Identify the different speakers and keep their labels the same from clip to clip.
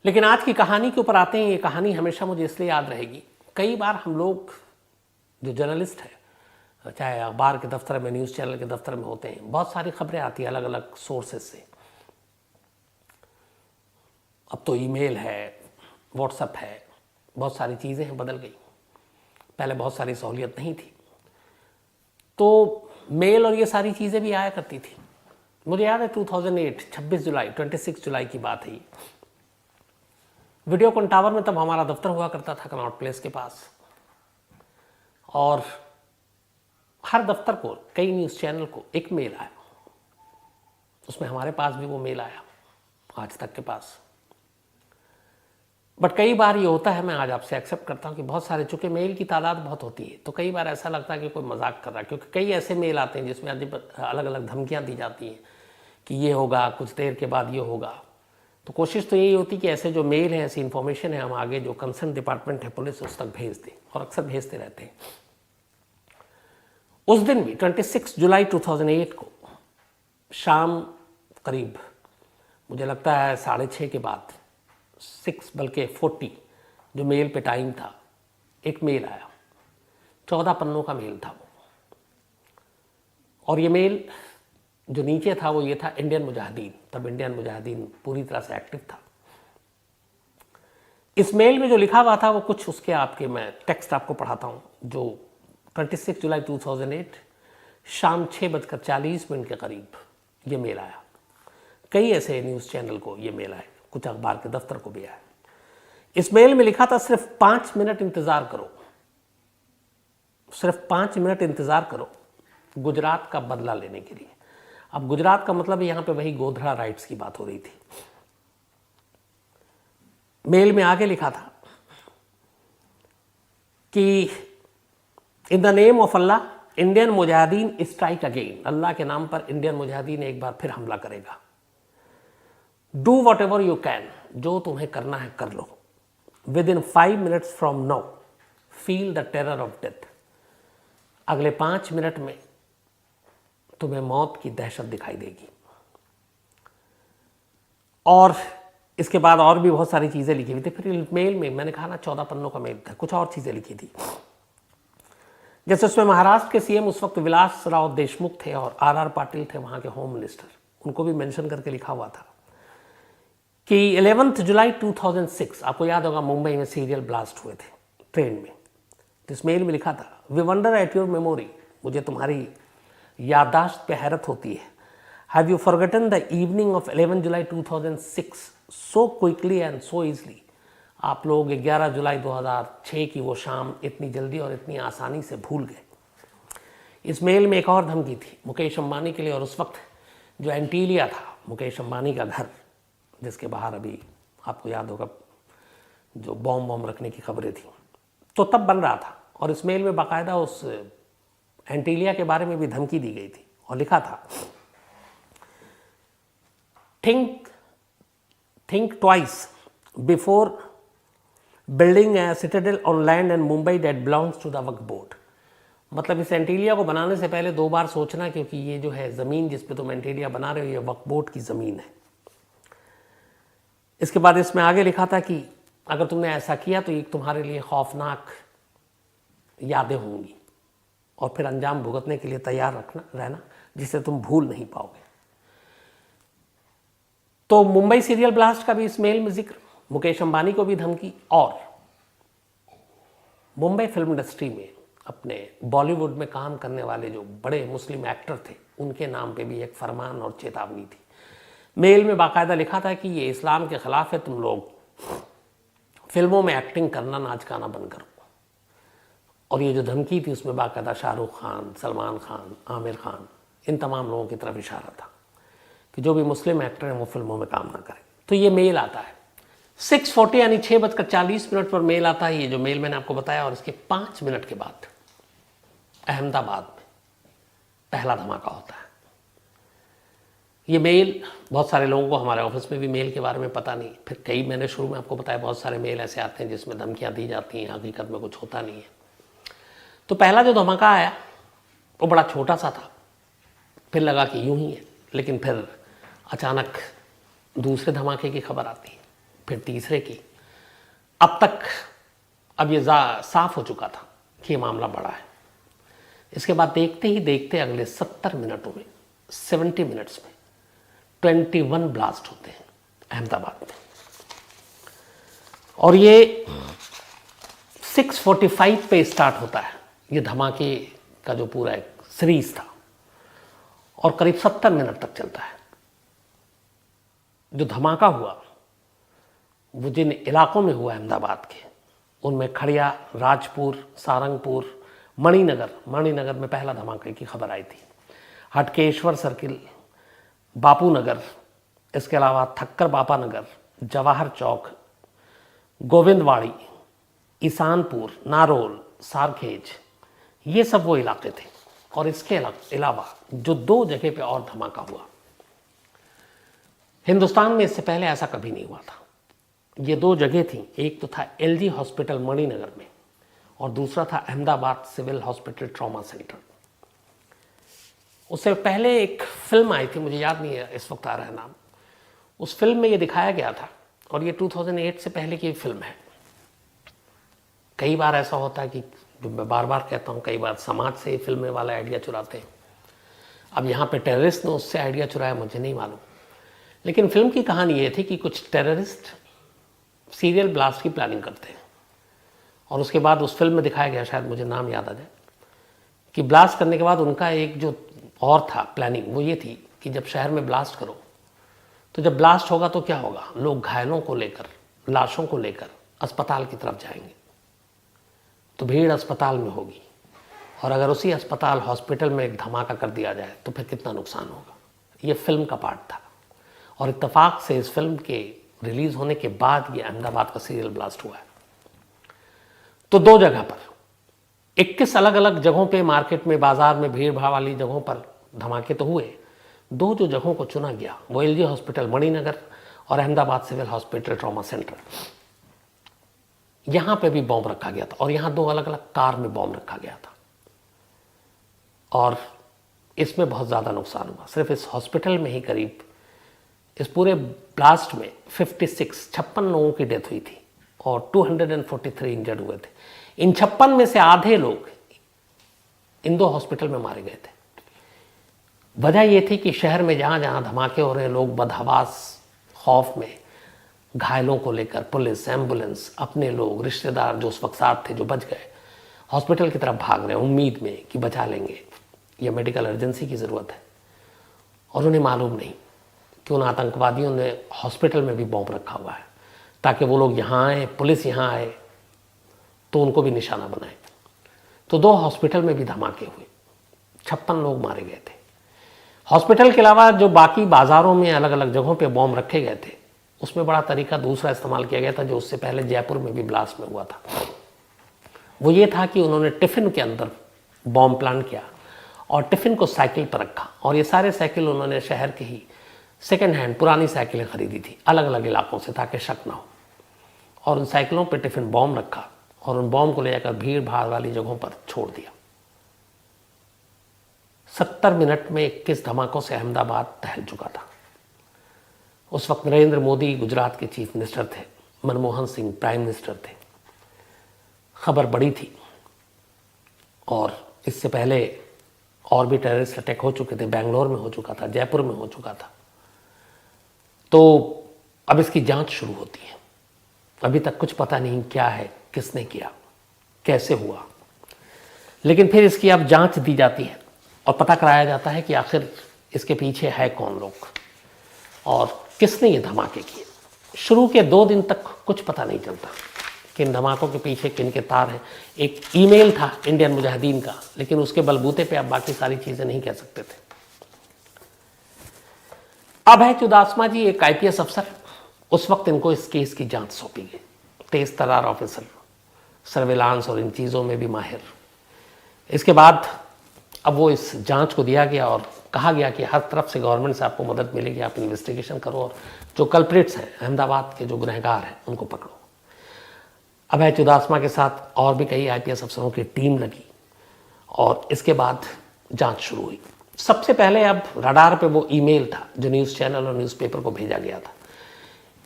Speaker 1: लेकिन आज की कहानी के ऊपर आते हैं। ये कहानी हमेशा मुझे इसलिए याद रहेगी, कई बार हम लोग जो जर्नलिस्ट है, चाहे अखबार के दफ्तर में, न्यूज़ चैनल के दफ्तर में होते हैं, बहुत सारी खबरें आती हैं अलग अलग सोर्सेज से। अब तो ईमेल है, व्हाट्सएप है, बहुत सारी चीज़ें हैं, बदल गई। पहले बहुत सारी सहूलियत नहीं थी, तो मेल और ये सारी चीज़ें भी आया करती थी। मुझे याद है 2008 26 जुलाई की बात है। वीडियोकॉन टावर में तब हमारा दफ्तर हुआ करता था, कनॉट प्लेस के पास, और हर दफ्तर को, कई न्यूज़ चैनल को एक मेल आया। उसमें हमारे पास भी वो मेल आया, आज तक के पास। बट कई बार ये होता है, मैं आज आपसे एक्सेप्ट करता हूँ कि बहुत सारे, चूंकि मेल की तादाद बहुत होती है, तो कई बार ऐसा लगता है कि कोई मजाक कर रहा है, क्योंकि कई ऐसे मेल आते हैं जिसमें अलग अलग धमकियाँ दी जाती हैं कि ये होगा, कुछ देर के बाद ये होगा। तो कोशिश तो यही होती कि ऐसे जो मेल है, ऐसी इन्फॉर्मेशन है, हम आगे जो कंसर्न डिपार्टमेंट है, पुलिस, उस तक भेज दें, और अक्सर भेजते रहते हैं। उस दिन भी 26 जुलाई 2008 को शाम करीब, मुझे लगता है 6:30 के बाद, 6 बल्कि 40 जो मेल पे टाइम था, एक मेल आया। 14 पन्नों का मेल था वो, और ये मेल जो नीचे था वो ये था, इंडियन मुजाहिदीन। तब इंडियन मुजाहिदीन पूरी तरह से एक्टिव था। इस मेल में जो लिखा हुआ था वो कुछ उसके, आपके मैं टेक्स्ट आपको पढ़ाता हूँ, जो 26 जुलाई 2008 शाम 6:40 के करीब ये मेल आया। कई ऐसे न्यूज़ चैनल को ये मेल आए, कुछ अखबार के दफ्तर को भी आया। इस मेल में लिखा था, सिर्फ 5 मिनट इंतज़ार करो, सिर्फ 5 मिनट इंतज़ार करो गुजरात का बदला लेने के लिए। अब गुजरात का मतलब यहाँ पे वही गोधरा राइट्स की बात हो रही थी। मेल में आगे लिखा था कि in the name of Allah Indian Mujahideen strike again. Allah के नाम पर इंडियन मुजाहिदीन एक बार फिर हमला करेगा। Do whatever you can, जो तुम्हें करना है कर लो। Within 5 minutes from now feel the terror of death. अगले 5 मिनट में तुम्हें मौत की दहशत दिखाई देगी। और इसके बाद और भी बहुत सारी चीज़ें लिखी हुई थी। फिर मेल में, मैंने कहा ना 14 पन्नों का मेल था, कुछ और चीज़ें लिखी थी। जैसे उसमें महाराष्ट्र के सीएम उस वक्त विलास राव देशमुख थे और आर पाटिल थे वहाँ के होम मिनिस्टर, उनको भी मेंशन करके लिखा हुआ था कि 11 जुलाई 2006, आपको याद होगा मुंबई में सीरियल ब्लास्ट हुए थे ट्रेन में। तो इस मेल में लिखा था, we wonder at your memory, मुझे तुम्हारी याददाश्त पे हैरत होती है। Have you forgotten the evening of 11 July 2006 so quickly and so easily. आप लोग 11 जुलाई 2006 की वो शाम इतनी जल्दी और इतनी आसानी से भूल गए। इस मेल में एक और धमकी थी मुकेश अंबानी के लिए, और उस वक्त जो एंटीलिया था, मुकेश अंबानी का घर, जिसके बाहर अभी आपको याद होगा जो बॉम्ब रखने की खबरें थी, तो तब बन रहा था। और इस मेल में बाकायदा उस एंटीलिया के बारे में भी धमकी दी गई थी, और लिखा था, think twice before building a citadel on land in Mumbai that belongs to the Waqf board. मतलब इस एंटीलिया को बनाने से पहले 2 बार सोचना, क्योंकि ये जो है ज़मीन जिस पे तुम एंटीलिया बना रहे हो, ये वक्फ बोर्ड की ज़मीन है। इसके बाद इसमें आगे लिखा था कि अगर तुमने ऐसा किया तो ये तुम्हारे लिए खौफनाक यादें होंगी, और फिर अंजाम भुगतने के लिए तैयार रहना, जिसे तुम भूल नहीं पाओगे। तो मुंबई सीरियल ब्लास्ट का भी इस मेल में जिक्र, मुकेश अंबानी को भी धमकी, और मुंबई फिल्म इंडस्ट्री में अपने बॉलीवुड में काम करने वाले जो बड़े मुस्लिम एक्टर थे, उनके नाम पे भी एक फरमान और चेतावनी थी। मेल में बाकायदा लिखा था कि ये इस्लाम के खिलाफ है, तुम लोग फिल्मों में एक्टिंग करना, नाच गाना बंद करो। और ये जो धमकी थी उसमें बाकायदा शाहरुख खान, सलमान खान, आमिर खान, इन तमाम लोगों की तरफ इशारा था कि जो भी मुस्लिम एक्टर हैं वो फिल्मों में काम ना करें। तो ये मेल आता है 6:40 यानी 6:40 पर मेल आता है, ये जो मेल मैंने आपको बताया। और इसके 5 मिनट के बाद अहमदाबाद में पहला धमाका होता है। ये मेल, बहुत सारे लोगों को हमारे ऑफिस में भी मेल के बारे में पता नहीं। फिर कई, मैंने शुरू में आपको बताया, बहुत सारे मेल ऐसे आते हैं जिसमें धमकियाँ दी जाती हैं, हकीकत में कुछ होता नहीं है। तो पहला जो धमाका आया वो बड़ा छोटा सा था, फिर लगा कि यूं ही है, लेकिन फिर अचानक दूसरे धमाके की खबर आती है। फिर तीसरे की। अब तक अब ये साफ हो चुका था कि ये मामला बड़ा है। इसके बाद देखते ही देखते अगले 70 मिनटों में, 70 मिनट्स में 21 ब्लास्ट होते हैं अहमदाबाद में। और ये 6:45 पे स्टार्ट होता है ये धमाके का जो पूरा एक सीरीज था, और करीब 70 मिनट तक चलता है। जो धमाका हुआ वो जिन इलाकों में हुआ अहमदाबाद के, उनमें खड़िया, राजपुर, सारंगपुर, मणिनगर में पहला धमाके की खबर आई थी। हटकेश्वर सर्किल, बापू नगर, इसके अलावा थक्कर बापा नगर, जवाहर चौक, गोविंदवाड़ी, ईसानपुर, नारोल, सारखेज, ये सब वो इलाके थे। और इसके अलावा जो 2 जगह पे और धमाका हुआ, हिंदुस्तान में इससे पहले ऐसा कभी नहीं हुआ था। ये 2 जगह थी, एक तो था एलजी हॉस्पिटल मणिनगर में, और दूसरा था Ahmedabad civil hospital trauma centre. उससे पहले एक फिल्म आई थी, मुझे याद नहीं है इस वक्त आ रहा है नाम। उस फिल्म में ये दिखाया गया था, और ये 2008 से पहले की फिल्म है। कई बार ऐसा होता है कि, जो मैं बार बार कहता हूँ, कई बार समाज से फिल्में वाला आइडिया चुराते हैं। अब यहाँ पे टेररिस्ट ने उससे आइडिया चुराया, मुझे नहीं मालूम, लेकिन फिल्म की कहानी ये थी कि कुछ टेररिस्ट सीरियल ब्लास्ट की प्लानिंग करते हैं, और उसके बाद उस फिल्म में दिखाया गया, शायद मुझे नाम याद आ जाए, कि ब्लास्ट करने के बाद उनका एक जो और था प्लानिंग, वो ये थी कि जब शहर में ब्लास्ट करो तो जब ब्लास्ट होगा तो क्या होगा, लोग घायलों को लेकर, लाशों को लेकर अस्पताल की तरफ जाएंगे, तो भीड़ अस्पताल में होगी, और अगर उसी अस्पताल हॉस्पिटल में एक धमाका कर दिया जाए तो फिर कितना नुकसान होगा। ये फिल्म का पार्ट था, और इत्तेफाक से इस फिल्म के रिलीज होने के बाद ये अहमदाबाद का सीरियल ब्लास्ट हुआ है। तो 2 जगह पर, 21 अलग अलग जगहों पे, मार्केट में, बाजार में, भीड़ भाड़ वाली जगहों पर धमाके तो हुए। 2 जो जगहों को चुना गया वो एलजी हॉस्पिटल मणिनगर और Ahmedabad civil hospital trauma centre. यहां पे भी बॉम्ब रखा गया था, और यहां 2 अलग अलग कार में बॉम्ब रखा गया था, और इसमें बहुत ज़्यादा नुकसान हुआ। सिर्फ इस हॉस्पिटल में ही करीब, इस पूरे ब्लास्ट में 56 लोगों की डेथ हुई थी, और 243 इंजर्ड हुए थे। इन 56 में से आधे लोग इन 2 हॉस्पिटल में मारे गए थे। वजह यह थी कि शहर में जहां जहां धमाके हो रहे हैं, लोग बदहवास खौफ में, घायलों को लेकर पुलिस, एम्बुलेंस, अपने लोग, रिश्तेदार जो उस वक्त साथ थे, जो बच गए, हॉस्पिटल की तरफ भाग रहे हैं उम्मीद में कि बचा लेंगे, या मेडिकल इमरजेंसी की ज़रूरत है। और उन्हें मालूम नहीं कि उन आतंकवादियों ने हॉस्पिटल में भी बॉम्ब रखा हुआ है, ताकि वो लोग यहाँ आए, पुलिस यहाँ आए तो उनको भी निशाना बनाए। तो 2 हॉस्पिटल में भी धमाके हुए, 56 लोग मारे गए थे। हॉस्पिटल के अलावा जो बाकी बाज़ारों में अलग अलग जगहों पे बॉम्ब रखे गए थे, उसमें बड़ा तरीका दूसरा इस्तेमाल किया गया था, जो उससे पहले जयपुर में भी ब्लास्ट में हुआ था। वो ये था कि उन्होंने टिफ़िन के अंदर बॉम्ब प्लान किया, और टिफ़िन को साइकिल पर रखा, और ये सारे साइकिल उन्होंने शहर के ही सेकेंड हैंड पुरानी साइकिलें खरीदी थी अलग अलग इलाकों से, ताकि शक ना हो, और उन साइकिलों पर टिफ़िन बॉम्ब रखा, और उन बॉम्ब को ले जाकर भीड़ भाड़ वाली जगहों पर छोड़ दिया। 70 मिनट में 21 धमाकों से अहमदाबाद दहल चुका था। उस वक्त नरेंद्र मोदी गुजरात के चीफ मिनिस्टर थे, मनमोहन सिंह प्राइम मिनिस्टर थे। खबर बड़ी थी, और इससे पहले और भी टेररिस्ट अटैक हो चुके थे, बेंगलोर में हो चुका था, जयपुर में हो चुका था। तो अब इसकी जांच शुरू होती है। अभी तक कुछ पता नहीं क्या है, किसने किया, कैसे हुआ, लेकिन फिर इसकी अब जांच दी जाती है, और पता कराया जाता है कि आखिर इसके पीछे है कौन लोग, और किसने ये धमाके किए। शुरू के 2 दिन तक कुछ पता नहीं चलता कि इन धमाकों के पीछे किन के तार हैं। एक ईमेल था इंडियन मुजाहिदीन का, लेकिन उसके बलबूते पे आप बाकी सारी चीज़ें नहीं कह सकते थे। अभय चुदासमा जी एक IPS अफसर, उस वक्त इनको इस केस की जांच सौंपी गई। तेज तर्रार ऑफिसर, सर्विलांस और इन चीज़ों में भी माहिर। इसके बाद अब वो इस जांच को दिया गया, और कहा गया कि हर तरफ से गवर्नमेंट से आपको मदद मिलेगी, आप इन्वेस्टिगेशन करो, और जो कल्प्रिट्स हैं, अहमदाबाद के जो गुनहगार हैं, उनको पकड़ो। अभय चुदासमा के साथ और भी कई IPS अफसरों की टीम लगी, और इसके बाद जांच शुरू हुई। सबसे पहले अब रडार पे वो ईमेल था जो न्यूज़ चैनल और न्यूज़पेपर को भेजा गया था।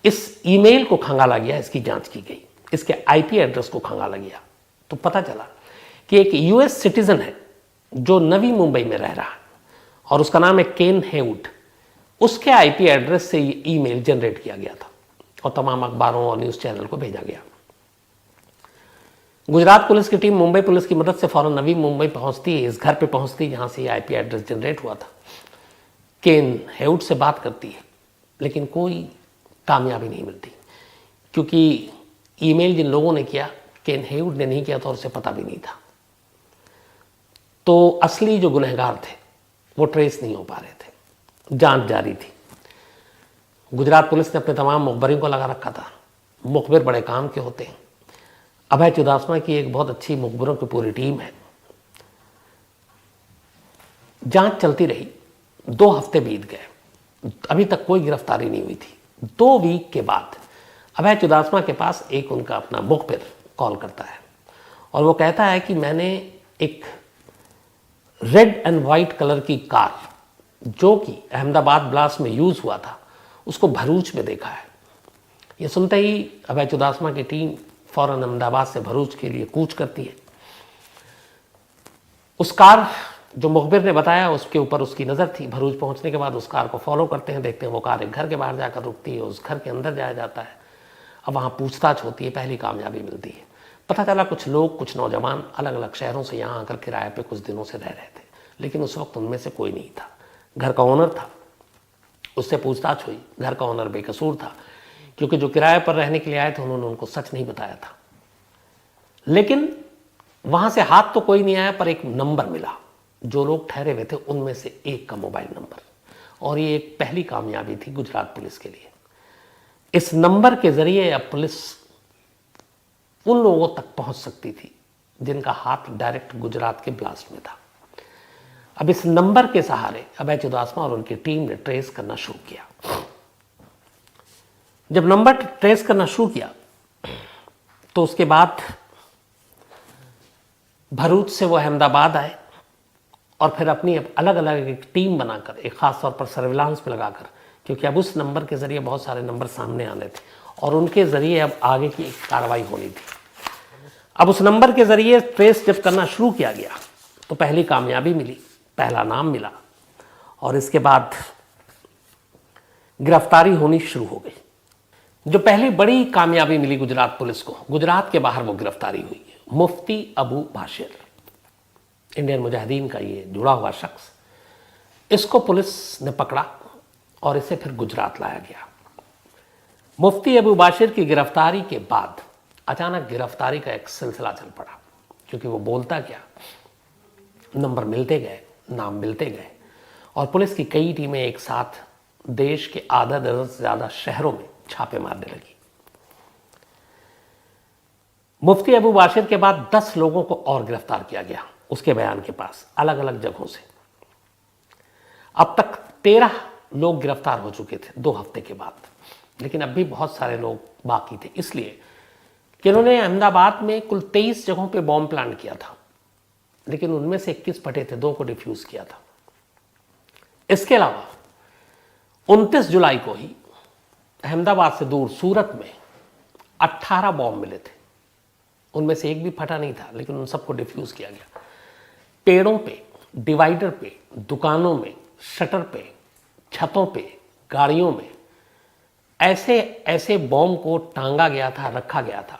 Speaker 1: इस ईमेल को खंगाला गया, इसकी जांच की गई, इसके आईपी एड्रेस को खंगाला गया, तो पता चला कि एक यूएस सिटीजन है जो नवी मुंबई में रह रहा है और उसका नाम है केन हेउड। उसके आईपी एड्रेस से ये ईमेल जनरेट किया गया था और तमाम अखबारों और न्यूज़ चैनल को भेजा गया। गुजरात पुलिस की टीम मुंबई पुलिस की मदद से फौरन नवी मुंबई पहुंचती है, इस घर पे पहुंचती है जहां से ये आईपी एड्रेस जनरेट हुआ था। केन हेउड से बात करती है, लेकिन कोई कामयाबी नहीं मिलती, क्योंकि ईमेल जिन लोगों ने किया केन हेउड ने नहीं किया था और उसे पता भी नहीं था। तो असली जो गुनहगार थे वो ट्रेस नहीं हो पा रहे थे, जांच जारी थी। गुजरात पुलिस ने अपने तमाम मुखबरों को लगा रखा था। मुखबिर बड़े काम के होते हैं। अभय चुदासमा की एक बहुत अच्छी मुखबरों की पूरी टीम है। जांच चलती रही, 2 हफ्ते बीत गए, अभी तक कोई गिरफ्तारी नहीं हुई थी। 2 वीक के बाद अभय चुदासमा के पास एक उनका अपना मुखबिर कॉल करता है और वो कहता है कि मैंने एक रेड एंड वाइट कलर की कार जो कि अहमदाबाद ब्लास्ट में यूज हुआ था उसको भरूच में देखा है। ये सुनते ही अभय चुदासमा की टीम फौरन अहमदाबाद से भरूच के लिए कूच करती है। उस कार जो मुखबिर ने बताया उसके ऊपर उसकी नज़र थी। भरूच पहुंचने के बाद उस कार को फॉलो करते हैं, देखते हैं वो कार एक घर के बाहर जाकर रुकती है, उस घर के अंदर जाया जाता है। अब वहाँ पूछताछ होती है, पहली कामयाबी मिलती है। पता चला कुछ लोग, कुछ नौजवान अलग अलग शहरों से यहाँ आकर किराए पे कुछ दिनों से रह रहे थे, लेकिन उस वक्त उनमें से कोई नहीं था। घर का ओनर था, उससे पूछताछ हुई। घर का ओनर बेकसूर था, क्योंकि जो किराए पर रहने के लिए आए थे उन्होंने उनको सच नहीं बताया था। लेकिन वहाँ से हाथ तो कोई नहीं आया, पर एक नंबर मिला। जो लोग ठहरे हुए थे उनमें से एक का मोबाइल नंबर, और ये एक पहली कामयाबी थी गुजरात पुलिस के लिए। इस नंबर के जरिए अब पुलिस उन लोगों तक पहुंच सकती थी जिनका हाथ डायरेक्ट गुजरात के ब्लास्ट में था। अब इस नंबर के सहारे अभय चुदासमा और उनकी टीम ने ट्रेस करना शुरू किया। जब नंबर ट्रेस करना शुरू किया तो उसके बाद भरूच से वो अहमदाबाद आए और फिर अपनी अलग अलग एक टीम बनाकर, एक खास तौर पर सर्विलांस में लगाकर, क्योंकि अब उस नंबर के जरिए बहुत सारे नंबर सामने आने थे और उनके जरिए अब आगे की एक कार्रवाई होनी थी। अब उस नंबर के जरिए ट्रेस जब करना शुरू किया गया तो पहली कामयाबी मिली, पहला नाम मिला, और इसके बाद गिरफ्तारी होनी शुरू हो गई। जो पहली बड़ी कामयाबी मिली गुजरात पुलिस को, गुजरात के बाहर वो गिरफ्तारी हुई। मुफ्ती अबू बाशिर, इंडियन मुजाहिदीन का ये जुड़ा हुआ शख्स, इसको पुलिस ने पकड़ा और इसे फिर गुजरात लाया गया। मुफ्ती अबू बाशिर की गिरफ्तारी के बाद अचानक गिरफ्तारी का एक सिलसिला चल पड़ा, क्योंकि वो बोलता क्या, नंबर मिलते गए, नाम मिलते गए, और पुलिस की कई टीमें एक साथ देश के आधा दर्जन से ज़्यादा शहरों में छापे मारने लगी। मुफ्ती अबू बाशिर के बाद 10 लोगों को और गिरफ्तार किया गया उसके बयान के पास, अलग अलग जगहों से। अब तक 13 लोग गिरफ्तार हो चुके थे 2 हफ्ते के बाद, लेकिन अब भी बहुत सारे लोग बाकी थे, इसलिए कि उन्होंने अहमदाबाद में कुल 23 जगहों पे बॉम्ब प्लांट किया था, लेकिन उनमें से 21 फटे थे, 2 को डिफ्यूज किया था। इसके अलावा 29 जुलाई को ही अहमदाबाद से दूर सूरत में 18 बॉम्ब मिले थे, उनमें से एक भी फटा नहीं था, लेकिन उन सबको डिफ्यूज किया गया। पेड़ों पे, डिवाइडर पे, दुकानों में, शटर पे, छतों पे, गाड़ियों में ऐसे ऐसे बॉम्ब को टांगा गया था, रखा गया था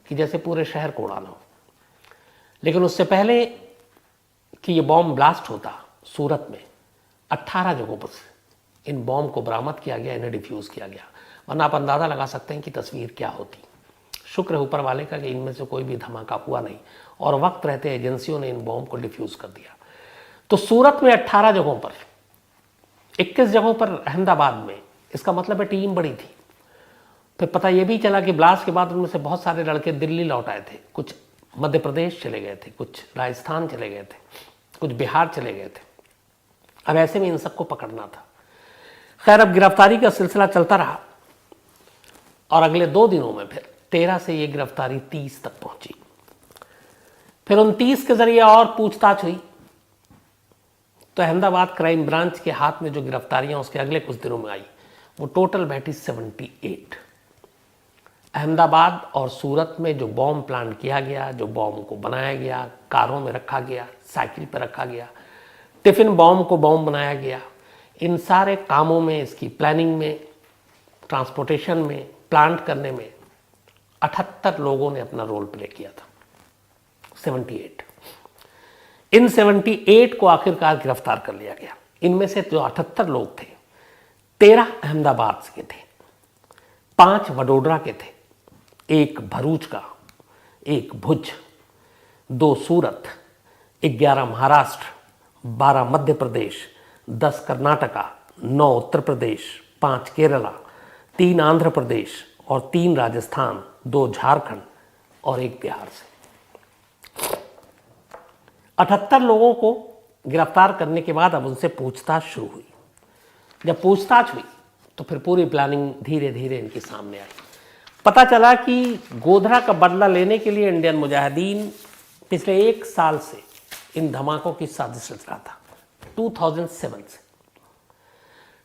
Speaker 1: कि जैसे पूरे शहर को उड़ाना हो। लेकिन उससे पहले कि ये बॉम्ब ब्लास्ट होता, सूरत में 18 जगहों पर से इन बॉम्ब को बरामद किया गया, इन्हें डिफ्यूज किया गया, वरना आप अंदाज़ा लगा सकते हैं कि तस्वीर क्या होती। शुक्र है ऊपर वाले का कि इनमें से कोई भी धमाका हुआ नहीं और वक्त रहते एजेंसियों ने इन बॉम्ब को डिफ्यूज कर दिया। तो सूरत में 18 जगहों पर, 21 जगहों पर अहमदाबाद में, इसका मतलब है टीम बड़ी थी। फिर पता यह भी चला कि ब्लास्ट के बाद उनमें से बहुत सारे लड़के दिल्ली लौट आए थे, कुछ मध्य प्रदेश चले गए थे, कुछ राजस्थान चले गए थे, कुछ बिहार चले गए थे। अब ऐसे में इन सबको पकड़ना था। खैर, अब गिरफ्तारी का सिलसिला चलता रहा और अगले 2 दिनों में फिर 13 से ये गिरफ्तारी 30 तक पहुंची। फिर उन 30 के जरिए और पूछताछ हुई तो अहमदाबाद क्राइम ब्रांच के हाथ में जो गिरफ्तारियां उसके अगले कुछ दिनों में आई, वो टोटल बैठी 78। अहमदाबाद और सूरत में जो बॉम्ब प्लांट किया गया, जो बॉम्ब को बनाया गया, कारों में रखा गया, साइकिल पर रखा गया, टिफिन बॉम्ब को बॉम्ब बनाया गया, इन सारे कामों में, इसकी प्लानिंग में, ट्रांसपोर्टेशन में, प्लांट करने में 78 लोगों ने अपना रोल प्ले किया था। 78। इन 78 को आखिरकार गिरफ्तार कर लिया गया। इनमें से जो 78 लोग थे, 13 अहमदाबाद के थे, 5 वडोदरा के थे, 1 भरूच का, 1 भुज, 2 सूरत, 11 महाराष्ट्र, 12 मध्य प्रदेश, 10 कर्नाटका, 9 उत्तर प्रदेश, 5 केरला, 3 आंध्र प्रदेश और 3 राजस्थान, 2 झारखंड और 1 बिहार से। 78 लोगों को गिरफ्तार करने के बाद अब उनसे पूछताछ शुरू हुई। जब पूछताछ हुई तो फिर पूरी प्लानिंग धीरे धीरे इनके सामने आई। पता चला कि गोधरा का बदला लेने के लिए इंडियन मुजाहिदीन पिछले 1 साल से इन धमाकों की साजिश रच रहा था।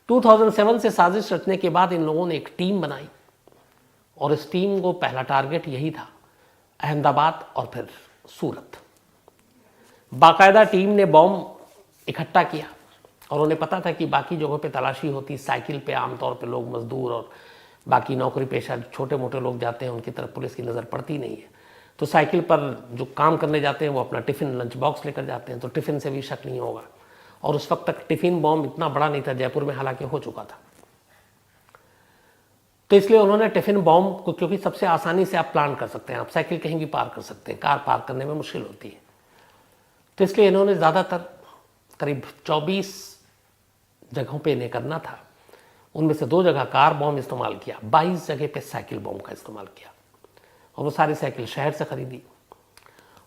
Speaker 1: 2007 से साजिश रचने के बाद इन लोगों ने एक टीम बनाई और इस टीम को पहला टारगेट यही था, अहमदाबाद और फिर सूरत। बाकायदा टीम ने बॉम्ब इकट्ठा किया और उन्हें पता था कि बाकी जगहों पे तलाशी होती, साइकिल पे आमतौर पे लोग मजदूर और बाकी नौकरी पेशा छोटे मोटे लोग जाते हैं, उनकी तरफ पुलिस की नज़र पड़ती नहीं है। तो साइकिल पर जो काम करने जाते हैं वो अपना टिफ़िन लंच बॉक्स लेकर जाते हैं, तो टिफ़िन से भी शक नहीं होगा। और उस वक्त तक टिफ़िन बॉम्ब इतना बड़ा नहीं था, जयपुर में हालांकि हो चुका था। तो इसलिए उन्होंने टिफ़िन बॉम्ब को, क्योंकि सबसे आसानी से आप प्लान कर सकते हैं, आप साइकिल कहीं भी पार कर सकते हैं, कार पार करने में मुश्किल होती है, तो इसलिए इन्होंने ज़्यादातर करीब 24 जगहों पे इन्हें करना था। उनमें से 2 जगह कार बॉम्ब इस्तेमाल किया, 22 जगह पे साइकिल बॉम्ब का इस्तेमाल किया और वो सारी साइकिल शहर से खरीदी।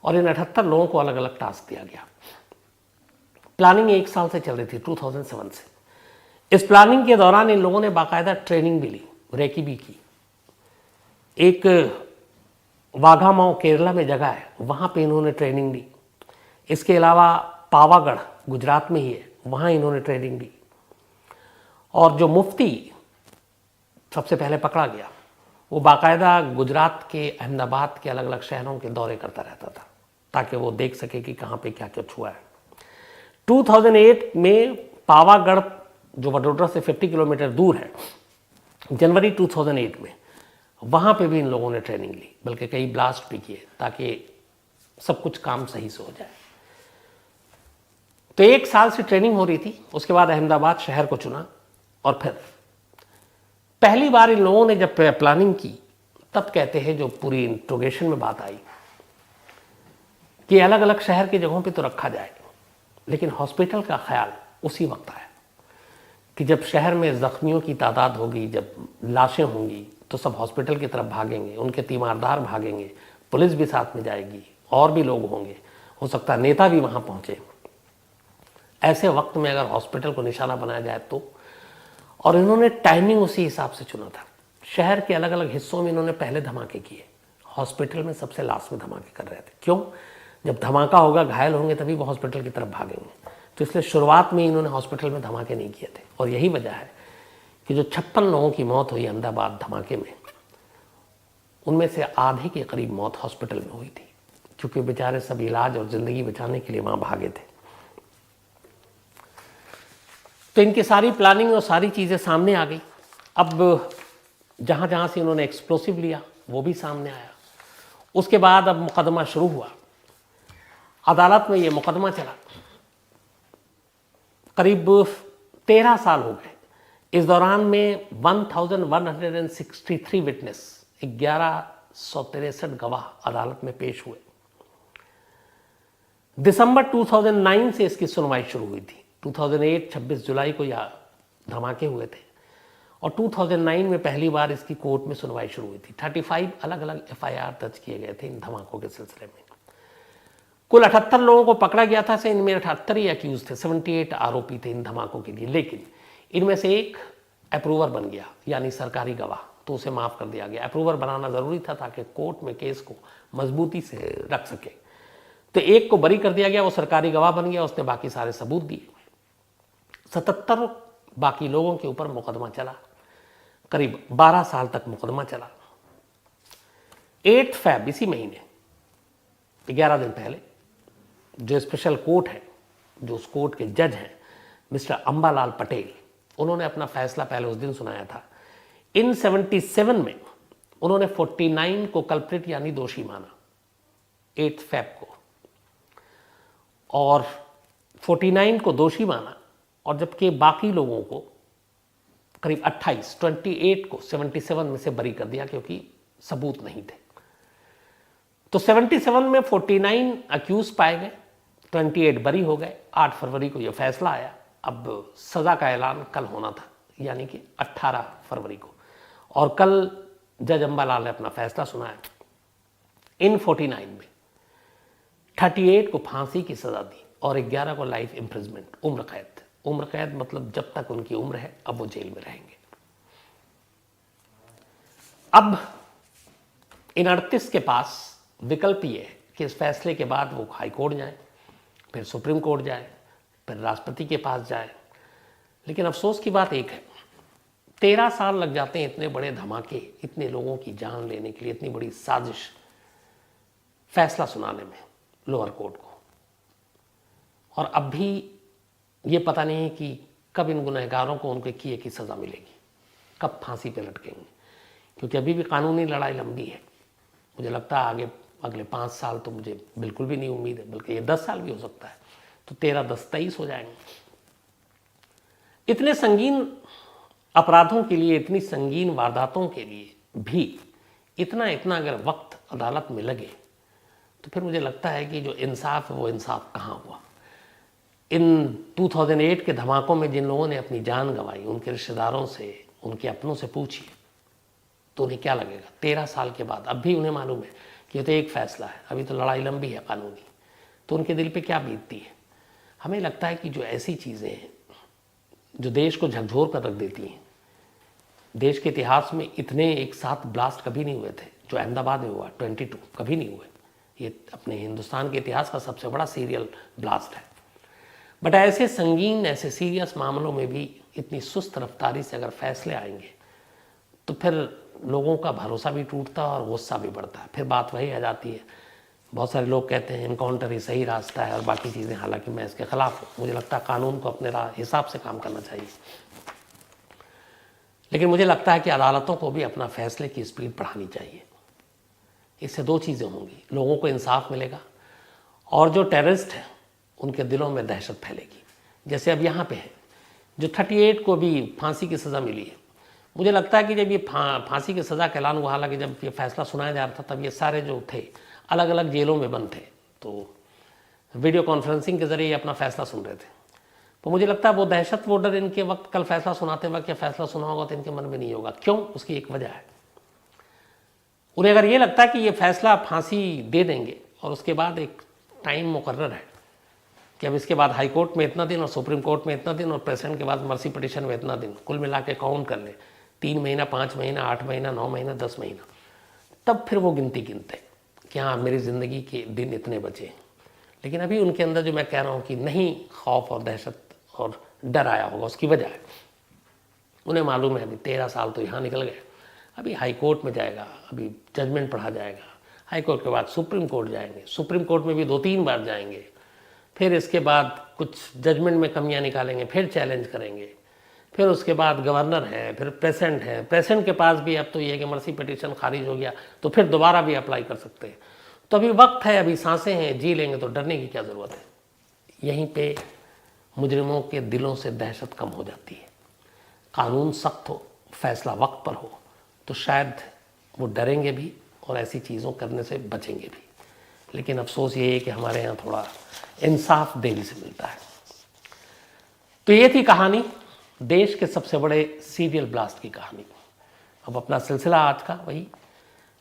Speaker 1: और इन 78 लोगों को अलग अलग टास्क दिया गया। प्लानिंग 1 साल से चल रही थी, 2007 से। इस प्लानिंग के दौरान इन लोगों ने बाकायदा ट्रेनिंग भी ली, रेकी भी की। एक वाघामाओ केरला में जगह है, वहाँ पे इन्होंने ट्रेनिंग ली। इसके अलावा पावागढ़ गुजरात में ही है, वहाँ इन्होंने ट्रेनिंग ली। और जो मुफ्ती सबसे पहले पकड़ा गया, वो बाकायदा गुजरात के, अहमदाबाद के अलग अलग शहरों के दौरे करता रहता था ताकि वो देख सके कि कहाँ पे क्या कुछ हुआ है। 2008 में पावागढ़, जो वडोदरा से 50 किलोमीटर दूर है, जनवरी 2008 में वहाँ पे भी इन लोगों ने ट्रेनिंग ली, बल्कि कई ब्लास्ट भी किए ताकि सब कुछ काम सही से हो जाए। तो 1 साल से ट्रेनिंग हो रही थी। उसके बाद अहमदाबाद शहर को चुना और फिर पहली बार इन लोगों ने जब प्लानिंग की, तब कहते हैं, जो पूरी इंट्रोगेशन में बात आई कि अलग अलग शहर की जगहों पे तो रखा जाए, लेकिन हॉस्पिटल का ख्याल उसी वक्त आया कि जब शहर में जख्मियों की तादाद होगी, जब लाशें होंगी, तो सब हॉस्पिटल की तरफ भागेंगे, उनके तीमारदार भागेंगे, पुलिस भी साथ में जाएगी, और भी लोग होंगे, हो सकता है नेता भी वहाँ पहुँचे। ऐसे वक्त में अगर हॉस्पिटल को निशाना बनाया जाए तो, और इन्होंने टाइमिंग उसी हिसाब से चुना था। शहर के अलग अलग हिस्सों में इन्होंने पहले धमाके किए, हॉस्पिटल में सबसे लास्ट में धमाके कर रहे थे। क्यों? जब धमाका होगा, घायल होंगे, तभी वो हॉस्पिटल की तरफ भागेंगे। तो इसलिए शुरुआत में इन्होंने हॉस्पिटल में धमाके नहीं किए थे। और यही वजह है कि जो 56 लोगों की मौत हुई अहमदाबाद धमाके में, उनमें से आधे के करीब मौत हॉस्पिटल में हुई थी, क्योंकि बेचारे सब इलाज और ज़िंदगी बचाने के लिए वहाँ भागे थे। तो इनकी सारी प्लानिंग और सारी चीज़ें सामने आ गई। अब जहाँ जहाँ से इन्होंने एक्सप्लोसिव लिया वो भी सामने आया। उसके बाद अब मुकदमा शुरू हुआ, अदालत में ये मुकदमा चला। करीब 13 साल हो गए। इस दौरान में 1163 विटनेस, 1163 गवाह अदालत में पेश हुए। दिसंबर 2009 से इसकी सुनवाई शुरू हुई थी। 2008 26 जुलाई को यह धमाके हुए थे और 2009 में पहली बार इसकी कोर्ट में सुनवाई शुरू हुई थी। 35 अलग अलग FIR दर्ज किए गए थे इन धमाकों के सिलसिले में। कुल 78 लोगों को पकड़ा गया था। से इनमें 78 ही अक्यूज थे, 78 आरोपी थे इन धमाकों के लिए। लेकिन इनमें से एक अप्रूवर बन गया, यानी सरकारी गवाह, तो उसे माफ़ कर दिया गया। अप्रूवर बनाना ज़रूरी था ताकि कोर्ट में केस को मजबूती से रख सके। तो एक को बरी कर दिया गया, वो सरकारी गवाह बन गया, उसने बाकी सारे सबूत दिए। 77 बाकी लोगों के ऊपर मुकदमा चला। करीब 12 साल तक मुकदमा चला। 8 फैब इसी महीने 11 दिन पहले जो स्पेशल कोर्ट है, जो उस कोर्ट के जज हैं मिस्टर अंबालाल पटेल, उन्होंने अपना फैसला पहले उस दिन सुनाया था। इन 77 में उन्होंने 49 को कल्प्रिट यानी दोषी माना 8 फैब को, और 49 को दोषी माना, और जबकि बाकी लोगों को करीब 28 को 77 में से बरी कर दिया क्योंकि सबूत नहीं थे। तो 77 में 49 अक्यूज पाए गए, 28 बरी हो गए। 8 फरवरी को यह फैसला आया। अब सज़ा का ऐलान कल होना था, यानी कि 18 फरवरी को, और कल जज अंबालाल ने अपना फैसला सुनाया। इन 49 में 38 को फांसी की सज़ा दी और 11 को लाइफ इम्प्रिजमेंट, उम्र कैद। उम्र कैद मतलब जब तक उनकी उम्र है अब वो जेल में रहेंगे। अब इन 38 के पास विकल्प ये है कि इस फैसले के बाद वो हाई कोर्ट जाए, फिर सुप्रीम कोर्ट जाए, फिर राष्ट्रपति के पास जाए। लेकिन अफसोस की बात एक है, 13 साल लग जाते हैं इतने बड़े धमाके, इतने लोगों की जान लेने के लिए, इतनी बड़ी साजिश फैसला सुनाने में लोअर कोर्ट को। और अब भी ये पता नहीं है कि कब इन गुनहगारों को उनके किए की सज़ा मिलेगी, कब फांसी पे लटकेंगे, क्योंकि अभी भी कानूनी लड़ाई लंबी है। मुझे लगता है आगे अगले 5 साल तो मुझे बिल्कुल भी नहीं उम्मीद है, बल्कि ये 10 साल भी हो सकता है। तो 13, 10, 23 हो जाएंगे। इतने संगीन अपराधों के लिए, इतनी संगीन वारदातों के लिए भी इतना अगर वक्त अदालत में लगे तो फिर मुझे लगता है कि जो इंसाफ है वो इंसाफ कहाँ हुआ। इन 2008 के धमाकों में जिन लोगों ने अपनी जान गंवाई, उनके रिश्तेदारों से, उनके अपनों से पूछिए तो उन्हें क्या लगेगा 13 साल के बाद। अब भी उन्हें मालूम है कि ये तो एक फैसला है, अभी तो लड़ाई लंबी है कानूनी, तो उनके दिल पे क्या बीतती है। हमें लगता है कि जो ऐसी चीज़ें हैं जो देश को झकझोर कर रख देती हैं, देश के इतिहास में इतने एक साथ ब्लास्ट कभी नहीं हुए थे जो अहमदाबाद में हुआ 22, कभी नहीं हुए। ये अपने हिंदुस्तान के इतिहास का सबसे बड़ा सीरियल ब्लास्ट है। बट ऐसे संगीन, ऐसे सीरियस मामलों में भी इतनी सुस्त रफ्तारी से अगर फैसले आएंगे तो फिर लोगों का भरोसा भी टूटता है और गुस्सा भी बढ़ता है। फिर बात वही आ जाती है, बहुत सारे लोग कहते हैं इनकाउंटर ही सही रास्ता है और बाकी चीज़ें, हालांकि मैं इसके खिलाफ हूँ। मुझे लगता है कानून को अपने हिसाब से काम करना चाहिए। लेकिन मुझे लगता है कि अदालतों को भी अपना फैसले की स्पीड बढ़ानी चाहिए। इससे 2 चीज़ें होंगी, लोगों को इंसाफ मिलेगा और जो टेररिस्ट हैं उनके दिलों में दहशत फैलेगी। जैसे अब यहाँ पे है, जो 38 को भी फांसी की सज़ा मिली है। मुझे लगता है कि जब ये फांसी की सज़ा का ऐलान हुआ, हालांकि जब ये फैसला सुनाया जा रहा था तब ये सारे जो थे अलग अलग जेलों में बंद थे, तो वीडियो कॉन्फ्रेंसिंग के ज़रिए अपना फैसला सुन रहे थे। तो मुझे लगता है वो दहशत, वो डर इनके वक्त कल फैसला सुनाते वक्त या फैसला सुना होगा तो इनके मन में नहीं होगा। क्यों? उसकी एक वजह है, उन्हें अगर ये लगता है कि ये फैसला फांसी दे देंगे और उसके बाद एक टाइम मुकर्रर है कि अब इसके बाद हाई कोर्ट में इतना दिन और सुप्रीम कोर्ट में इतना दिन और प्रेसिडेंट के बाद मर्सी पिटीशन में इतना दिन, कुल मिला के काउंट कर ले 3 महीना, 5 महीना, 8 महीना, 9 महीना, 10 महीना, तब फिर वो गिनती गिनते कि हाँ मेरी ज़िंदगी के दिन इतने बचे। लेकिन अभी उनके अंदर जो मैं कह रहा हूँ कि नहीं खौफ और दहशत और डर आया होगा, उसकी वजह है उन्हें मालूम है अभी 13 साल तो यहाँ निकल गए, अभी हाई कोर्ट में जाएगा, अभी जजमेंट पढ़ा जाएगा, हाई कोर्ट के बाद सुप्रीम कोर्ट जाएंगे, सुप्रीम कोर्ट में भी 2-3 बार जाएंगे, फिर इसके बाद कुछ जजमेंट में कमियां निकालेंगे, फिर चैलेंज करेंगे, फिर उसके बाद गवर्नर है, फिर प्रेसिडेंट है, प्रेसिडेंट के पास भी अब तो ये है कि मर्सी पिटीशन खारिज हो गया तो फिर दोबारा भी अप्लाई कर सकते हैं। तो अभी वक्त है, अभी सांसें हैं, जी लेंगे, तो डरने की क्या ज़रूरत है। यहीं पे मुजरिमों के दिलों से दहशत कम हो जाती है। कानून सख्त हो, फैसला वक्त पर हो तो शायद वो डरेंगे भी और ऐसी चीज़ों करने से बचेंगे भी। लेकिन अफसोस ये है कि हमारे यहाँ थोड़ा इंसाफ देरी से मिलता है। तो ये थी कहानी, देश के सबसे बड़े सीरियल ब्लास्ट की कहानी। अब अपना सिलसिला आज का वही